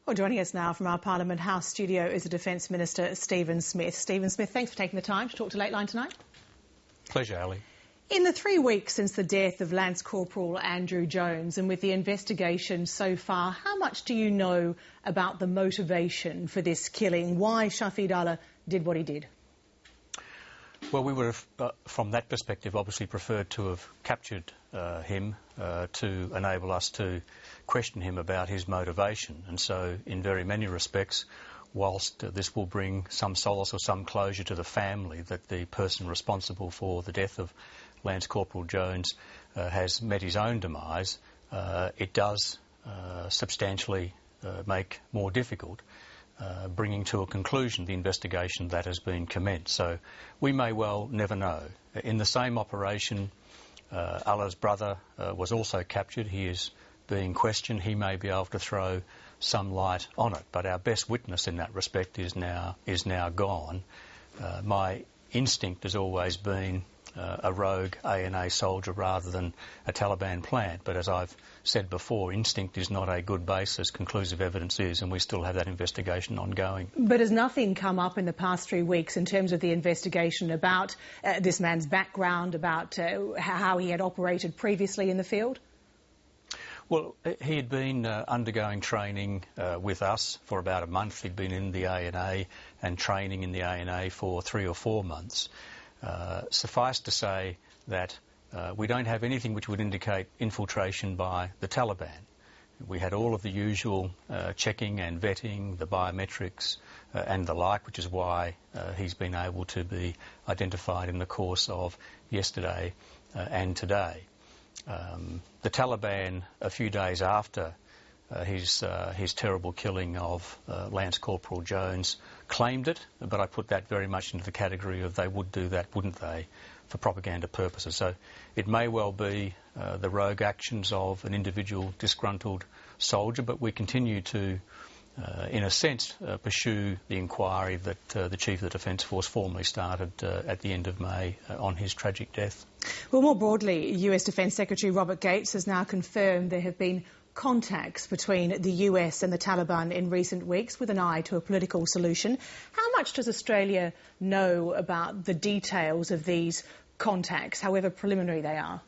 Well, joining us now from our Parliament House studio is the Defence Minister, Stephen Smith. Stephen Smith, thanks for taking the time to talk to Lateline tonight. Pleasure, Ali. In the 3 weeks since the death of Lance Corporal Andrew Jones and with the investigation so far, how much do you know about the motivation for this killing? Why Shafeed Allah did what he did? Well, we would have, from that perspective, obviously preferred to have captured him to enable us to question him about his motivation. And so, in very many respects, whilst this will bring some solace or some closure to the family that the person responsible for the death of Lance Corporal Jones has met his own demise, it does substantially make more difficult bringing to a conclusion the investigation that has been commenced. So we may well never know. In the same operation, Allah's brother was also captured. He is being questioned. He may be able to throw some light on it, but our best witness in that respect is now gone. My instinct has always been a rogue ANA soldier rather than a Taliban plant, but as I've said before, instinct is not a good basis, conclusive evidence is, and we still have that investigation ongoing. But has nothing come up in the past 3 weeks in terms of the investigation about this man's background, about how he had operated previously in the field? Well, he had been undergoing training with us for about a month. He'd been in the ANA and training in the ANA for 3 or 4 months. Suffice to say that we don't have anything which would indicate infiltration by the Taliban. We had all of the usual checking and vetting, the biometrics and the like, which is why he's been able to be identified in the course of yesterday and today. The Taliban, a few days after his terrible killing of Lance Corporal Jones, claimed it, but I put that very much into the category of they would do that, wouldn't they, for propaganda purposes. So it may well be the rogue actions of an individual disgruntled soldier, but we continue to, in a sense, pursue the inquiry that the Chief of the Defence Force formally started at the end of May on his tragic death. Well, more broadly, US Defence Secretary Robert Gates has now confirmed there have been contacts between the US and the Taliban in recent weeks with an eye to a political solution. How much does Australia know about the details of these contacts, however preliminary they are?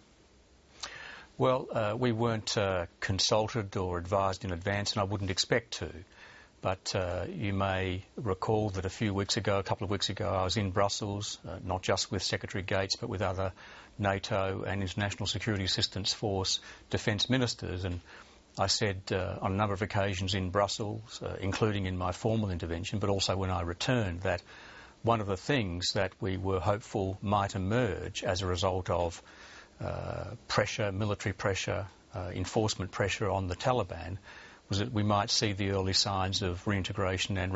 Well, we weren't consulted or advised in advance, and I wouldn't expect to. But you may recall that a couple of weeks ago, I was in Brussels, not just with Secretary Gates, but with other NATO and International Security Assistance Force defence ministers, and I said on a number of occasions in Brussels, including in my formal intervention, but also when I returned, that one of the things that we were hopeful might emerge as a result of pressure, military pressure, enforcement pressure on the Taliban, was that we might see the early signs of reintegration and